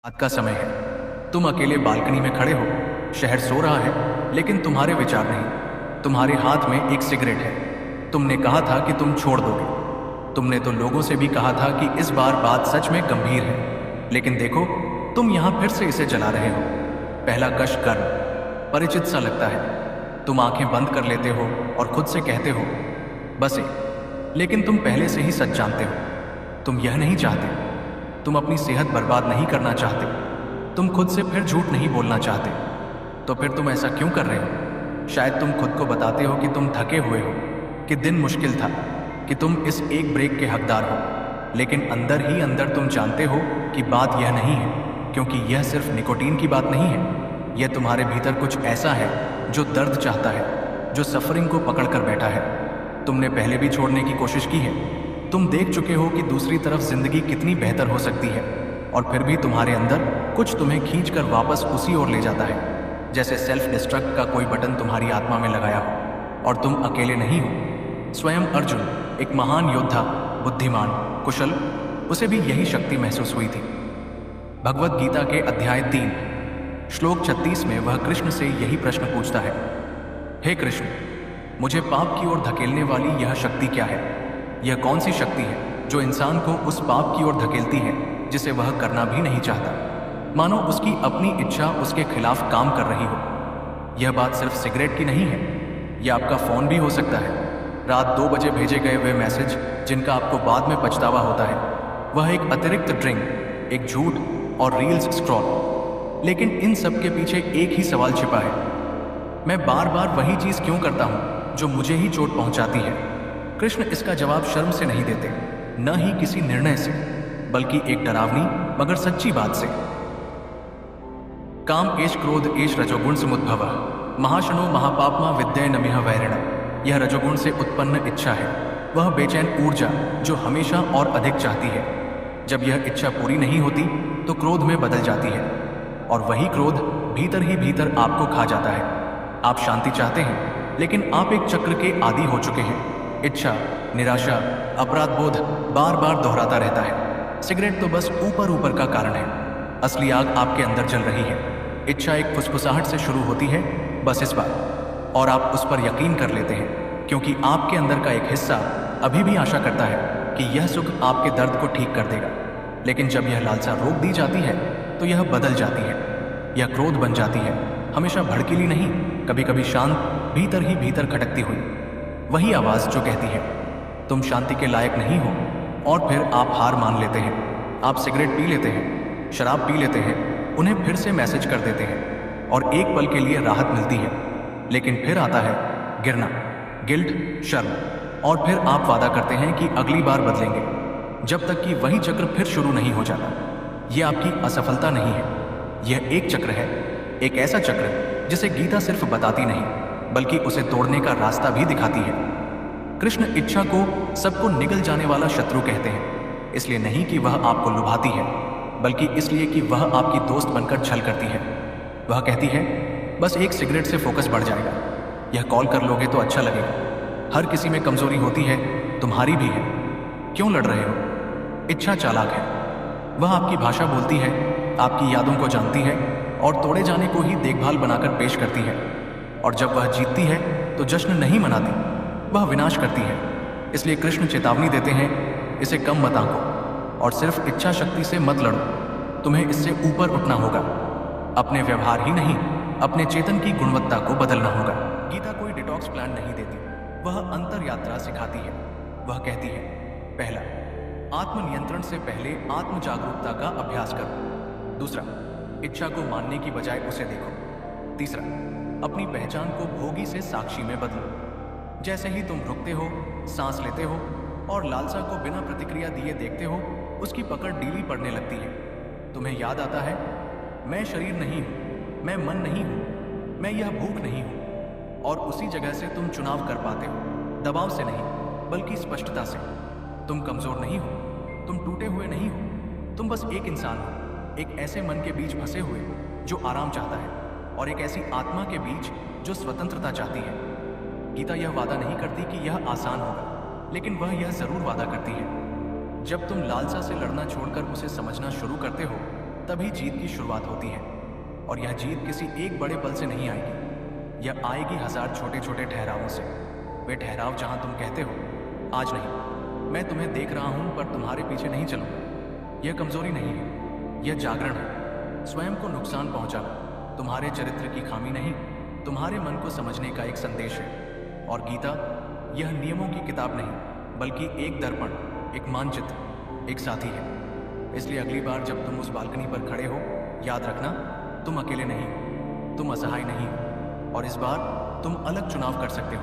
रात का समय है। तुम अकेले बालकनी में खड़े हो। शहर सो रहा है, लेकिन तुम्हारे विचार नहीं। तुम्हारे हाथ में एक सिगरेट है। तुमने कहा था कि तुम छोड़ दोगे। तुमने तो लोगों से भी कहा था कि इस बार बात सच में गंभीर है। लेकिन देखो, तुम यहां फिर से इसे जला रहे हो। पहला कश गर्म, परिचित सा लगता है। तुम आंखें बंद कर लेते हो और खुद से कहते हो, बस एक। लेकिन तुम पहले से ही सच जानते हो। तुम यह नहीं चाहते। तुम अपनी सेहत बर्बाद नहीं करना चाहते। तुम खुद से फिर झूठ नहीं बोलना चाहते। तो फिर तुम ऐसा क्यों कर रहे हो? शायद तुम खुद को बताते हो कि तुम थके हुए हो, कि दिन मुश्किल था, कि तुम इस एक ब्रेक के हकदार हो। लेकिन अंदर ही अंदर तुम जानते हो कि बात यह नहीं है, क्योंकि यह सिर्फ निकोटीन की बात नहीं है। यह तुम्हारे भीतर कुछ ऐसा है जो दर्द चाहता है, जो सफरिंग को पकड़ कर बैठा है। तुमने पहले भी छोड़ने की कोशिश की है। तुम देख चुके हो कि दूसरी तरफ जिंदगी कितनी बेहतर हो सकती है, और फिर भी तुम्हारे अंदर कुछ तुम्हें खींचकर वापस उसी ओर ले जाता है, जैसे सेल्फ डिस्ट्रक्ट का कोई बटन तुम्हारी आत्मा में लगाया हो। और तुम अकेले नहीं हो। स्वयं अर्जुन, एक महान योद्धा, बुद्धिमान, कुशल, उसे भी यही शक्ति महसूस हुई थी। भगवत गीता के अध्याय 3 श्लोक 36 में वह कृष्ण से यही प्रश्न पूछता है, हे कृष्ण, मुझे पाप की ओर धकेलने वाली यह शक्ति क्या है? यह कौन सी शक्ति है जो इंसान को उस पाप की ओर धकेलती है जिसे वह करना भी नहीं चाहता? मानो उसकी अपनी इच्छा उसके खिलाफ काम कर रही हो। यह बात सिर्फ सिगरेट की नहीं है। यह आपका फोन भी हो सकता है। रात 2 बजे भेजे गए वे मैसेज जिनका आपको बाद में पछतावा होता है। वह एक अतिरिक्त ड्रिंक, एक झूठ और रील्स स्क्रॉल। लेकिन इन सब के पीछे एक ही सवाल छिपा है, मैं बार बार वही चीज क्यों करता हूं जो मुझे ही चोट पहुंचाती है? कृष्ण इसका जवाब शर्म से नहीं देते, न ही किसी निर्णय से, बल्कि एक डरावनी मगर सच्ची बात से। काम एष क्रोध एष रजोगुण समुद्भवः महाशनो महापापमा विद्ये नमिह वैरिण। यह रजोगुण से उत्पन्न इच्छा है, वह बेचैन ऊर्जा जो हमेशा और अधिक चाहती है। जब यह इच्छा पूरी नहीं होती तो क्रोध में बदल जाती है, और वही क्रोध भीतर ही भीतर आपको खा जाता है। आप शांति चाहते हैं, लेकिन आप एक चक्र के आदी हो चुके हैं। इच्छा, निराशा, अपराध बोध बार बार दोहराता रहता है। सिगरेट तो बस ऊपर ऊपर का कारण है। असली आग आपके अंदर जल रही है। इच्छा एक फुसफुसाहट से शुरू होती है, बस इस बार, और आप उस पर यकीन कर लेते हैं, क्योंकि आपके अंदर का एक हिस्सा अभी भी आशा करता है कि यह सुख आपके दर्द को ठीक कर देगा। लेकिन जब यह लालसा रोक दी जाती है तो यह बदल जाती है। यह क्रोध बन जाती है, हमेशा भड़कीली नहीं, कभी कभी शांत, भीतर ही भीतर खटकती हुई। वही आवाज जो कहती है, तुम शांति के लायक नहीं हो। और फिर आप हार मान लेते हैं। आप सिगरेट पी लेते हैं, शराब पी लेते हैं, उन्हें फिर से मैसेज कर देते हैं, और एक पल के लिए राहत मिलती है। लेकिन फिर आता है गिरना, गिल्ट, शर्म, और फिर आप वादा करते हैं कि अगली बार बदलेंगे, जब तक कि वही चक्र फिर शुरू नहीं हो जाता। यह आपकी असफलता नहीं है, यह एक चक्र है, एक ऐसा चक्र जिसे गीता सिर्फ बताती नहीं, बल्कि उसे तोड़ने का रास्ता भी दिखाती है। कृष्ण इच्छा को सबको निगल जाने वाला शत्रु कहते हैं, इसलिए नहीं कि वह आपको लुभाती है, बल्कि इसलिए कि वह आपकी दोस्त बनकर छल करती है। वह कहती है, बस एक सिगरेट से फोकस बढ़ जाएगा, यह कॉल कर लोगे तो अच्छा लगेगा। हर किसी में कमजोरी होती है, तुम्हारी भी है। क्यों लड़ रहे हो? इच्छा चालाक है। वह आपकी भाषा बोलती है, आपकी यादों को जानती है, और तोड़े जाने को ही देखभाल बनाकर पेश करती है। और जब वह जीतती है तो जश्न नहीं मनाती, वह विनाश करती है। इसलिए कृष्ण चेतावनी देते हैं, इसे कम मत आंको, और सिर्फ इच्छा शक्ति से मत लड़ो। तुम्हें इससे ऊपर उठना होगा। अपने व्यवहार ही नहीं, अपने चेतन की गुणवत्ता को बदलना होगा। गीता कोई डिटॉक्स प्लान नहीं देती, वह अंतर यात्रा सिखाती है। वह कहती है, पहला, आत्मनियंत्रण से पहले आत्म जागरूकता का अभ्यास करो। दूसरा, इच्छा को मानने की बजाय उसे देखो। तीसरा, अपनी पहचान को भोगी से साक्षी में बदलो। जैसे ही तुम रुकते हो, सांस लेते हो, और लालसा को बिना प्रतिक्रिया दिए देखते हो, उसकी पकड़ ढीली पड़ने लगती है। तुम्हें याद आता है, मैं शरीर नहीं हूं, मैं मन नहीं हूं, मैं यह भूख नहीं हूं। और उसी जगह से तुम चुनाव कर पाते हो, दबाव से नहीं, बल्कि स्पष्टता से। तुम कमजोर नहीं हो, तुम टूटे हुए नहीं हो, तुम बस एक इंसान हो, एक ऐसे मन के बीच फंसे हुए जो आराम चाहता है, और एक ऐसी आत्मा के बीच जो स्वतंत्रता चाहती है। गीता यह वादा नहीं करती कि यह आसान होगा, लेकिन वह यह जरूर वादा करती है, जब तुम लालसा से लड़ना छोड़कर उसे समझना शुरू करते हो, तभी जीत की शुरुआत होती है। और यह जीत किसी एक बड़े पल से नहीं आएगी, यह आएगी हजार छोटे छोटे ठहरावों से। वे ठहराव जहां तुम कहते हो, आज नहीं, मैं तुम्हें देख रहा हूं पर तुम्हारे पीछे नहीं चलूंगा, यह कमजोरी नहीं है, यह जागरण है। स्वयं को नुकसान पहुंचाना तुम्हारे चरित्र की खामी नहीं, तुम्हारे मन को समझने का एक संदेश है। और गीता यह नियमों की किताब नहीं, बल्कि एक दर्पण, एक मानचित्र, एक साथी है। इसलिए अगली बार जब तुम उस बालकनी पर खड़े हो, याद रखना तुम अकेले नहीं हो, तुम असहाय नहीं हो, और इस बार तुम अलग चुनाव कर सकते हो।